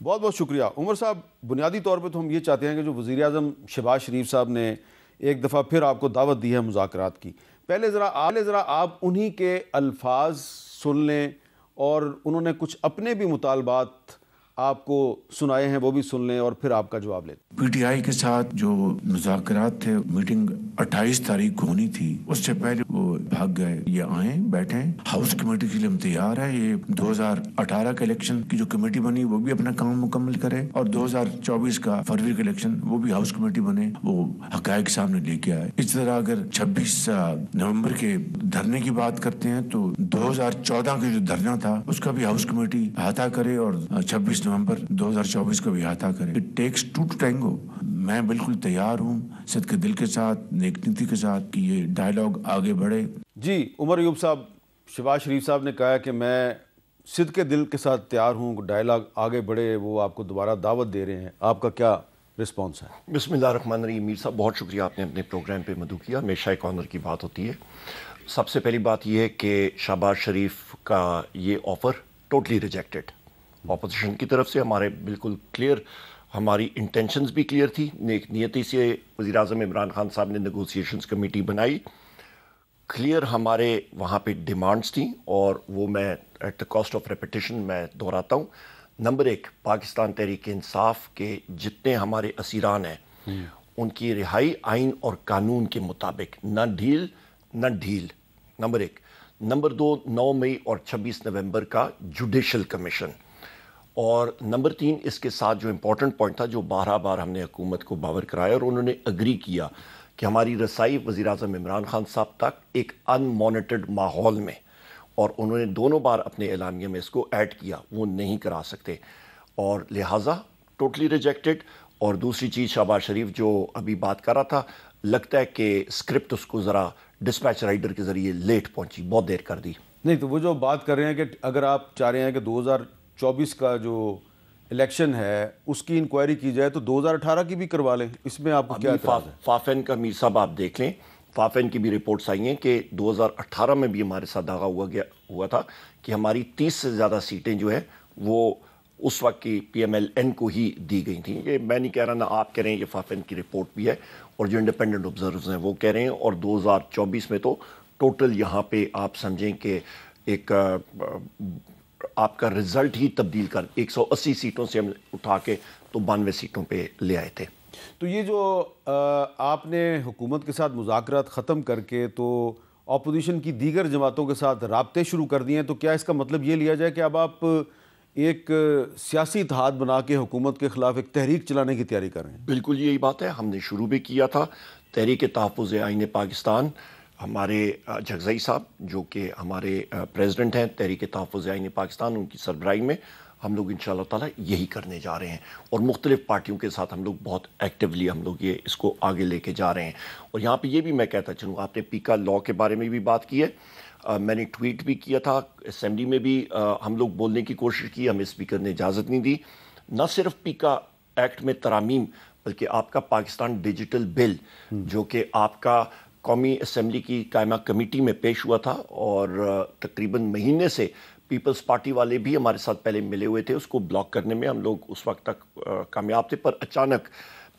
بہت بہت شکریہ عمر صاحب. بنیادی طور پہ تو ہم یہ چاہتے ہیں کہ جو وزیر اعظم شہباز شریف صاحب نے ایک دفعہ پھر آپ کو دعوت دی ہے مذاکرات کی، پہلے ذرا آپ انہی کے الفاظ سن لیں اور انہوں نے کچھ اپنے بھی مطالبات آپ کو سنائے ہیں وہ بھی سن لیں اور پھر آپ کا جواب لیں. پی ٹی آئی کے ساتھ جو مذاکرات تھے، میٹنگ 28 تاریخ کو ہونی تھی، اس سے پہلے وہ بھاگ گئے. یہ آئیں بیٹھیں، ہاؤس کمیٹی کے لیے ہم تیار ہے. یہ 2018 کا الیکشن کی جو کمیٹی بنی وہ بھی اپنا کام مکمل کرے، اور 2024 کا فروری کا الیکشن وہ بھی ہاؤس کمیٹی بنے، وہ حقائق سامنے لے کے آئے. اس طرح اگر 26 نومبر کے دھرنے کی بات کرتے ہیں تو 2014 کا جو دھرنا تھا اس کا بھی ہاؤس کمیٹی احاطہ کرے، اور 26 نومبر 2024 کا بھی احاطہ کرے. It takes two to tango. میں بالکل تیار ہوں صدق دل کے ساتھ، نیک نیتی کے ساتھ، کہ یہ ڈائیلاگ آگے بڑھے. جی عمر ایوب صاحب، شہباز شریف صاحب نے کہا کہ میں صدق دل کے ساتھ تیار ہوں، ڈائیلاگ آگے بڑھے، وہ آپ کو دوبارہ دعوت دے رہے ہیں. آپ کا کیا رسپانس ہے؟ بسم اللہ الرحمن الرحیم. میر صاحب بہت شکریہ، آپ نے اپنے پروگرام پہ مدعو کیا. ہمیشہ ایک آنر کی بات ہوتی ہے. سب سے پہلی بات یہ ہے کہ شہباز شریف کا یہ آفر ٹوٹلی ریجیکٹڈ. اپوزیشن کی طرف سے ہمارے بالکل کلیئر، ہماری انٹینشنز بھی کلیئر تھی. نیک نیتی سے وزیر اعظم عمران خان صاحب نے نیگوسیشنز کمیٹی بنائی. کلیئر ہمارے وہاں پہ ڈیمانڈز تھیں، اور وہ میں at the cost of repetition میں دہراتا ہوں. نمبر 1، پاکستان تحریک انصاف کے جتنے ہمارے اسیران ہیں ان کی رہائی آئین اور قانون کے مطابق، نہ ڈھیل نہ ڈھیل. نمبر 1. نمبر 2، 9 مئی اور 26 نومبر کا جوڈیشل کمیشن. اور نمبر 3، اس کے ساتھ جو امپورٹنٹ پوائنٹ تھا، جو بار ہم نے حکومت کو باور کرایا اور انہوں نے اگری کیا کہ ہماری رسائی وزیر اعظم عمران خان صاحب تک ایک ان مانیٹرڈ ماحول میں، اور انہوں نے دونوں بار اپنے اعلامیہ میں اس کو ایڈ کیا، وہ نہیں کرا سکتے، اور لہٰذا ٹوٹلی ریجیکٹڈ. اور دوسری چیز، شہباز شریف جو ابھی بات کر رہا تھا، لگتا ہے کہ اسکرپٹ اس کو ذرا ڈسپیچ رائڈر کے ذریعے لیٹ پہنچی، بہت دیر کر دی. نہیں تو وہ جو بات کر رہے ہیں کہ اگر آپ چاہ رہے ہیں کہ 2024 کا جو الیکشن ہے اس کی انکوائری کی جائے تو 2018 کی بھی کروا لیں، اس میں آپ کو کیا اعتراض ہے؟ فافین کا میر صاحب آپ دیکھ لیں، فافین کی بھی رپورٹس آئی ہیں کہ 2018 میں بھی ہمارے ساتھ داغا ہوا تھا کہ ہماری 30 سے زیادہ سیٹیں جو ہیں وہ اس وقت کی پی ایم ایل این کو ہی دی گئی تھیں. یہ میں نہیں کہہ رہا، نہ آپ کہہ رہے ہیں، یہ فافین کی رپورٹ بھی ہے، اور جو انڈیپینڈنٹ آبزرورز ہیں وہ کہہ رہے ہیں. اور 2024 میں تو ٹوٹل یہاں پہ آپ سمجھیں کہ ایک آپ کا رزلٹ ہی تبدیل کر 180 سیٹوں سے ہم اٹھا کے تو 92 سیٹوں پہ لے آئے تھے. تو یہ جو آپ نے حکومت کے ساتھ مذاکرات ختم کر کے تو اپوزیشن کی دیگر جماعتوں کے ساتھ رابطے شروع کر دیے ہیں، تو کیا اس کا مطلب یہ لیا جائے کہ اب آپ ایک سیاسی اتحاد بنا کے حکومت کے خلاف ایک تحریک چلانے کی تیاری کر رہے ہیں؟ بالکل یہی بات ہے، ہم نے شروع بھی کیا تھا. تحریک تحفظ آئین پاکستان، ہمارے جگزئی صاحب جو کہ ہمارے پریزیڈنٹ ہیں تحریک تحفظ آئین پاکستان، ان کی سربراہی میں ہم لوگ انشاءاللہ تعالی یہی کرنے جا رہے ہیں، اور مختلف پارٹیوں کے ساتھ ہم لوگ بہت ایکٹیولی ہم لوگ یہ اس کو آگے لے کے جا رہے ہیں. اور یہاں پہ یہ بھی میں کہتا چلوں، آپ نے پیکا لاء کے بارے میں بھی بات کی ہے، میں نے ٹویٹ بھی کیا تھا، اسمبلی میں بھی ہم لوگ بولنے کی کوشش کی، ہمیں اسپیکر نے اجازت نہیں دی. نہ صرف پیکا ایکٹ میں ترامیم، بلکہ آپ کا پاکستان ڈیجیٹل بل جو کہ آپ کا قومی اسمبلی کی قائمہ کمیٹی میں پیش ہوا تھا، اور تقریباً مہینے سے پیپلز پارٹی والے بھی ہمارے ساتھ پہلے ملے ہوئے تھے، اس کو بلاک کرنے میں ہم لوگ اس وقت تک کامیاب تھے. پر اچانک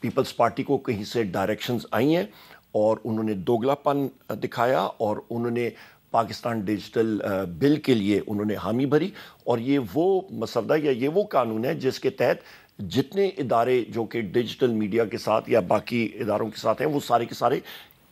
پیپلز پارٹی کو کہیں سے ڈائریکشنز آئی ہیں اور انہوں نے دوگلا پن دکھایا، اور انہوں نے پاکستان ڈیجیٹل بل کے لیے انہوں نے حامی بھری. اور یہ وہ مسودہ یا یہ وہ قانون ہے جس کے تحت جتنے ادارے جو کہ ڈیجیٹل میڈیا کے ساتھ یا باقی اداروں کے ساتھ ہیں، وہ سارے کے سارے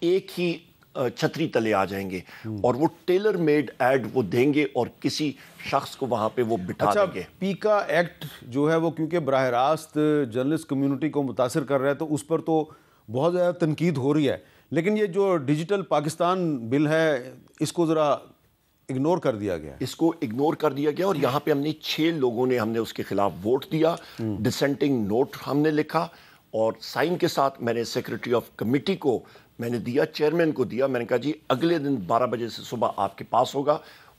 ایک ہی چھتری تلے آ جائیں گے، اور وہ ٹیلر میڈ ایڈ وہ دیں گے اور کسی شخص کو وہاں پہ وہ بٹھا دیں گے. پیکا ایکٹ جو ہے وہ کیونکہ براہ راست جرنلسٹ کمیونٹی کو متاثر کر رہا ہے تو اس پر تو بہت زیادہ تنقید ہو رہی ہے، لیکن یہ جو ڈیجیٹل پاکستان بل ہے اس کو ذرا اگنور کر دیا گیا. اس کو اگنور کر دیا گیا، اور یہاں پہ ہم نے 6 لوگوں نے ہم نے اس کے خلاف ووٹ دیا، ڈسینٹنگ نوٹ ہم نے لکھا، اور سائن کے ساتھ میں نے سیکرٹری آف کمیٹی کو میں نے دیا، چیئرمین کو دیا. میں نے کہا جی اگلے دن 12 بجے سے صبح آپ کے پاس ہوگا.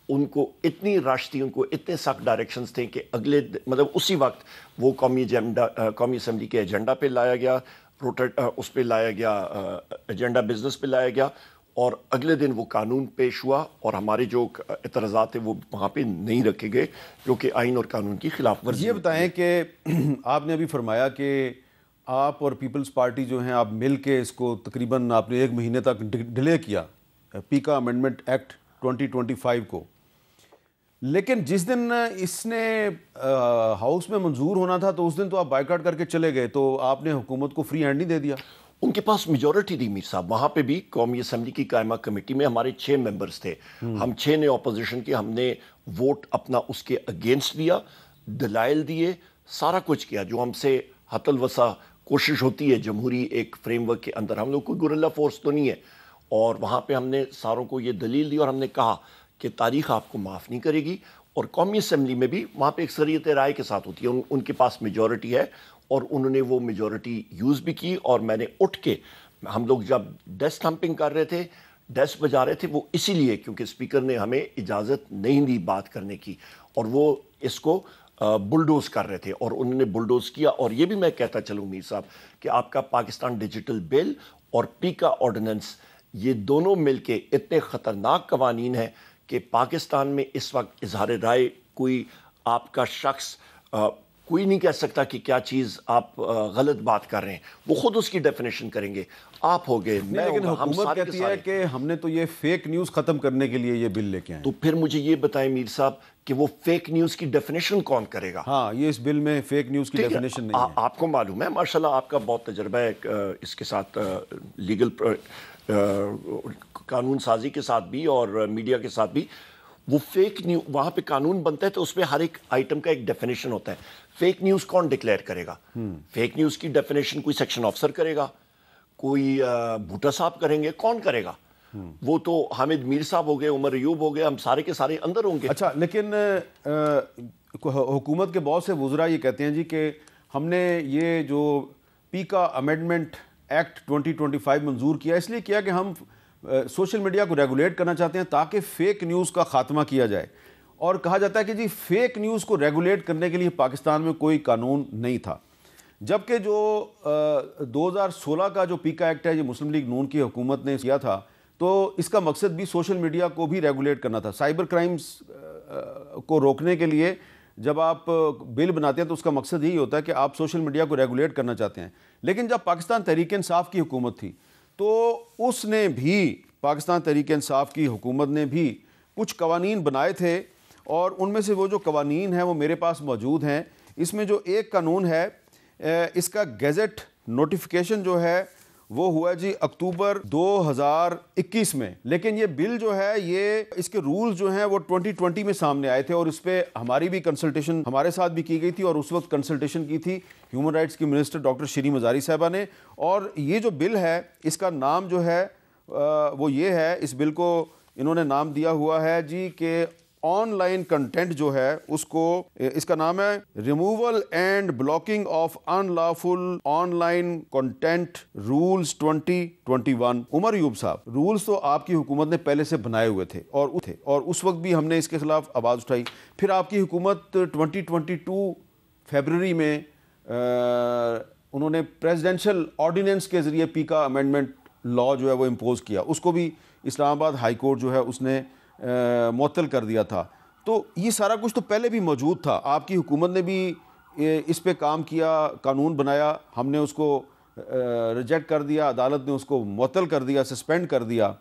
ان کو اتنی رش تھی، ان کو اتنے سخت ڈائریکشنز تھے کہ اگلے مطلب اسی وقت وہ قومی اسمبلی کے ایجنڈا پہ لایا گیا، اس پہ لایا گیا، ایجنڈا بزنس پہ لایا گیا، اور اگلے دن وہ قانون پیش ہوا اور ہمارے جو اعتراضات ہیں وہ وہاں پہ نہیں رکھے گئے جو کہ آئین اور قانون کی خلاف ورزی. یہ بتائیں کہ آپ نے ابھی فرمایا کہ آپ اور پیپلز پارٹی جو ہیں آپ مل کے اس کو تقریباً آپ نے 1 مہینے تک ڈیلے کیا پیکا امینڈمنٹ ایکٹ 2025 کو، لیکن جس دن اس نے ہاؤس میں منظور ہونا تھا تو اس دن تو آپ بائیکاٹ کر کے چلے گئے، تو آپ نے حکومت کو فری ہینڈ نہیں دے دیا؟ ان کے پاس میجورٹی تھی میر صاحب. وہاں پہ بھی قومی اسمبلی کی قائمہ کمیٹی میں ہمارے 6 ممبرز تھے. ہم 6 نے اپوزیشن کی، ہم نے ووٹ اپنا اس کے اگینسٹ دیا، دلائل دیے، سارا کچھ کیا جو ہم سے حت الوسع کوشش ہوتی ہے جمہوری ایک فریم ورک کے اندر. ہم لوگ کوئی گورلا فورس تو نہیں ہے. اور وہاں پہ ہم نے ساروں کو یہ دلیل دی اور ہم نے کہا کہ تاریخ آپ کو معاف نہیں کرے گی. اور قومی اسمبلی میں بھی وہاں پہ اکثریت رائے کے ساتھ ہوتی ہے، ان کے پاس میجورٹی ہے اور انہوں نے وہ میجورٹی یوز بھی کی. اور میں نے اٹھ کے، ہم لوگ جب ڈیسک تھمپنگ کر رہے تھے، ڈیسک بجا رہے تھے، وہ اسی لیے کیونکہ اسپیکر نے ہمیں اجازت نہیں دی بات کرنے کی اور وہ اس کو بلڈوز کر رہے تھے اور انہوں نے بلڈوز کیا. اور یہ بھی میں کہتا چلوں میر صاحب کہ آپ کا پاکستان ڈیجیٹل بل اور پیکا آرڈیننس، یہ دونوں مل کے اتنے خطرناک قوانین ہیں کہ پاکستان میں اس وقت اظہار رائے، کوئی آپ کا شخص کوئی نہیں کہہ سکتا کہ کیا چیز آپ غلط بات کر رہے ہیں، وہ خود اس کی ڈیفینیشن کریں گے. آپ ہو گئے، میں لیکن ہوں گا، ہم حکومت سارے کہتی ہے کہ ہم نے تو یہ فیک نیوز ختم کرنے کے لیے یہ بل لے کے آئے. تو پھر مجھے یہ بتائیں میر صاحب کہ وہ فیک نیوز کی ڈیفینیشن کون کرے گا؟ ہاں، یہ اس بل میں فیک نیوز کی ڈیفینیشن نہیں ہے. آپ کو معلوم ہے، ماشاءاللہ آپ کا بہت تجربہ ہے اس کے ساتھ، لیگل قانون سازی کے ساتھ بھی اور میڈیا کے ساتھ بھی. وہ فیک نیوز، وہاں پہ قانون بنتا ہے تو اس پہ ہر ایک آئٹم کا ایک ڈیفینیشن ہوتا ہے. فیک نیوز کون ڈکلیئر کرے گا؟ فیک نیوز کی ڈیفینیشن کوئی سیکشن آفیسر کرے گا، کوئی بھوٹا صاحب کریں گے، کون کرے گا؟ وہ تو حامد میر صاحب ہو گئے، عمر ایوب ہو گئے، ہم سارے کے سارے اندر ہوں گے. اچھا، لیکن حکومت کے بہت سے وزراء یہ کہتے ہیں جی کہ ہم نے یہ جو پیکا امینڈمنٹ ایکٹ 2025 منظور کیا اس لیے کیا کہ ہم سوشل میڈیا کو ریگولیٹ کرنا چاہتے ہیں تاکہ فیک نیوز کا خاتمہ کیا جائے. اور کہا جاتا ہے کہ جی فیک نیوز کو ریگولیٹ کرنے کے لیے پاکستان میں کوئی قانون نہیں تھا، جبکہ جو 2016 کا جو پیکا ایکٹ ہے یہ مسلم لیگ نون کی حکومت نے کیا تھا، تو اس کا مقصد بھی سوشل میڈیا کو بھی ریگولیٹ کرنا تھا. سائبر کرائمز کو روکنے کے لیے جب آپ بل بناتے ہیں تو اس کا مقصد یہی ہوتا ہے کہ آپ سوشل میڈیا کو ریگولیٹ کرنا چاہتے ہیں. لیکن جب پاکستان تحریک انصاف کی حکومت تھی تو اس نے بھی، پاکستان تحریک انصاف کی حکومت نے بھی کچھ قوانین بنائے تھے اور ان میں سے وہ جو قوانین ہیں وہ میرے پاس موجود ہیں. اس میں جو ایک قانون ہے اس کا گیزٹ نوٹیفیکیشن جو ہے وہ ہوا جی اکتوبر 2021 میں، لیکن یہ بل جو ہے یہ اس کے رولز جو ہیں وہ 2020 میں سامنے آئے تھے اور اس پہ ہماری بھی کنسلٹیشن ہمارے ساتھ بھی کی گئی تھی اور اس وقت کنسلٹیشن کی تھی ہیومن رائٹس کی منسٹر ڈاکٹر شیریں مزاری صاحبہ نے. اور یہ جو بل ہے اس کا نام جو ہے وہ یہ ہے، اس بل کو انہوں نے نام دیا ہوا ہے جی کہ آن لائن کنٹینٹ جو ہے اس کو، اس کا نام ہے removal and blocking of unlawful online content rules 2021. Umar Ayub صاحب، رولز تو آپ کی حکومت نے پہلے سے بنائے ہوئے تھے اور اس وقت بھی ہم نے اس کے خلاف آواز اٹھائی. پھر آپ کی حکومت 2022 فیبروری میں انہوں نے پریزیڈنشل آرڈیننس کے ذریعے پیکا امینڈمنٹ لا جو ہے وہ امپوز کیا، اس کو بھی اسلام آباد ہائی کورٹ جو ہے اس نے معطل کر دیا تھا. تو یہ سارا کچھ تو پہلے بھی موجود تھا، آپ کی حکومت نے بھی اس پہ کام کیا، قانون بنایا، ہم نے اس کو ریجیکٹ کر دیا، عدالت نے اس کو معطل کر دیا، سسپینڈ کر دیا.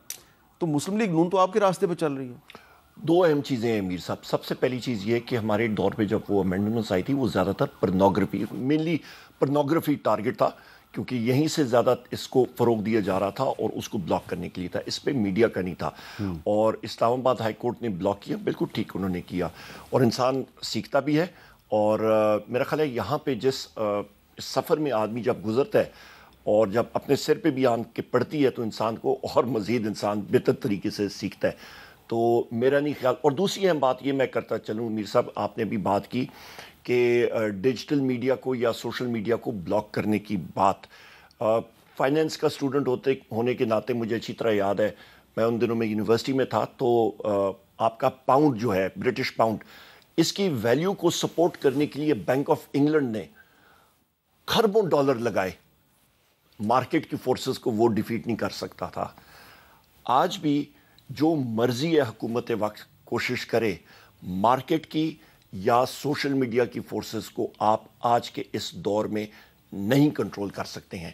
تو مسلم لیگ نون تو آپ کے راستے پہ چل رہی ہے. دو اہم چیزیں ہیں میر صاحب. سب سے پہلی چیز یہ کہ ہمارے دور پہ جب وہ امینڈمنٹس آئی تھی وہ زیادہ تر پرنوگرافی، مینلی پرنوگرافی ٹارگٹ تھا، کیونکہ یہیں سے زیادہ اس کو فروغ دیا جا رہا تھا اور اس کو بلاک کرنے کے لیے تھا، اس پہ میڈیا کا نہیں تھا. اور اسلام آباد ہائی کورٹ نے بلاک کیا، بالکل ٹھیک انہوں نے کیا. اور انسان سیکھتا بھی ہے. اور میرا خیال ہے یہاں پہ جس سفر میں آدمی جب گزرتا ہے اور جب اپنے سر پہ بھی آن کے پڑتی ہے تو انسان کو اور مزید انسان بہتر طریقے سے سیکھتا ہے. تو میرا نہیں خیال. اور دوسری اہم بات یہ میں کرتا چلوں میر صاحب، آپ نے بھی بات کی کہ ڈیجیٹل میڈیا کو یا سوشل میڈیا کو بلاک کرنے کی بات. فائنینس کا اسٹوڈنٹ ہونے کے ناطے مجھے اچھی طرح یاد ہے، میں ان دنوں میں یونیورسٹی میں تھا تو آپ کا پاؤنڈ جو ہے، برٹش پاؤنڈ، اس کی ویلیو کو سپورٹ کرنے کے لیے بینک آف انگلینڈ نے خربوں ڈالر لگائے. مارکیٹ کی فورسز کو وہ ڈیفیٹ نہیں کر سکتا تھا. آج بھی جو مرضی ہے حکومت وقت کوشش کرے مارکیٹ کی یا سوشل میڈیا کی فورسز کو آپ آج کے اس دور میں نہیں کنٹرول کر سکتے ہیں.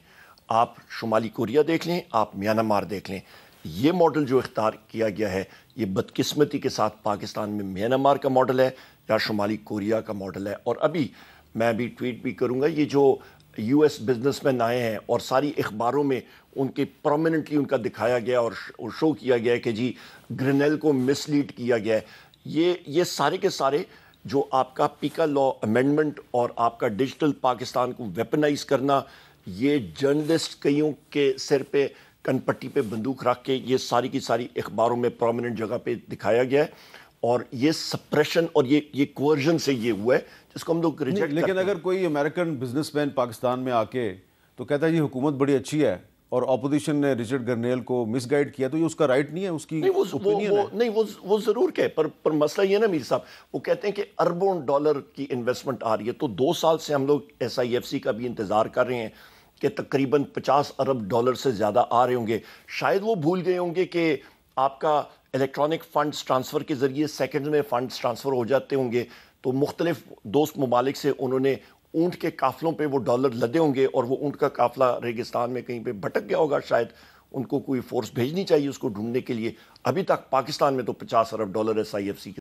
آپ شمالی کوریا دیکھ لیں, آپ میانمار دیکھ لیں, یہ ماڈل جو اختیار کیا گیا ہے یہ بدقسمتی کے ساتھ پاکستان میں میانمار کا ماڈل ہے یا شمالی کوریا کا ماڈل ہے. اور ابھی میں بھی ٹویٹ بھی کروں گا, یہ جو یو ایس بزنس مین آئے ہیں اور ساری اخباروں میں ان کے پرومیننٹلی ان کا دکھایا گیا اور شو کیا گیا کہ جی گرینل کو مس لیڈ کیا گیا ہے, یہ سارے کے سارے جو آپ کا پیکا لا امینڈمنٹ اور آپ کا ڈیجیٹل پاکستان کو ویپنائز کرنا, یہ جرنلسٹ کئیوں کے سر پہ کن پٹی پہ بندوق رکھ کے یہ ساری کی ساری اخباروں میں پرومیننٹ جگہ پہ دکھایا گیا ہے, اور یہ سپریشن اور یہ کوورژن سے یہ ہوا ہے جس کو ہم لوگ ریجیکٹ کرتے ہیں. لیکن اگر کوئی امریکن بزنس مین پاکستان میں آ کے تو کہتا ہے یہ حکومت بڑی اچھی ہے اور اپوزیشن نے رچرڈ گرنیل کو مس گائیڈ کیا, تو یہ اس کا رائٹ نہیں ہے, اس کی اوپینین ہے. وہ ضرور کہ پر مسئلہ یہ نا میر صاحب, وہ کہتے ہیں کہ اربوں ڈالر کی انویسٹمنٹ آ رہی ہے, تو 2 سال سے ہم لوگ ایس آئی ایف سی کا بھی انتظار کر رہے ہیں کہ تقریباً 50 ارب ڈالر سے زیادہ آ رہے ہوں گے. شاید وہ بھول گئے ہوں گے کہ آپ کا الیکٹرانک فنڈز ٹرانسفر کے ذریعے سیکنڈ میں فنڈز ٹرانسفر ہو جاتے ہوں گے, تو مختلف دوست ممالک سے انہوں نے اونٹ کے قافلوں پہ وہ ڈالر لدے ہوں گے, اور وہ اونٹ کا قافلہ ریگستان میں کہیں پہ بھٹک گیا ہوگا, شاید ان کو کوئی فورس بھیجنی چاہیے اس کو ڈھونڈنے کے لیے. ابھی تک پاکستان میں تو 50 ارب dollar S I F C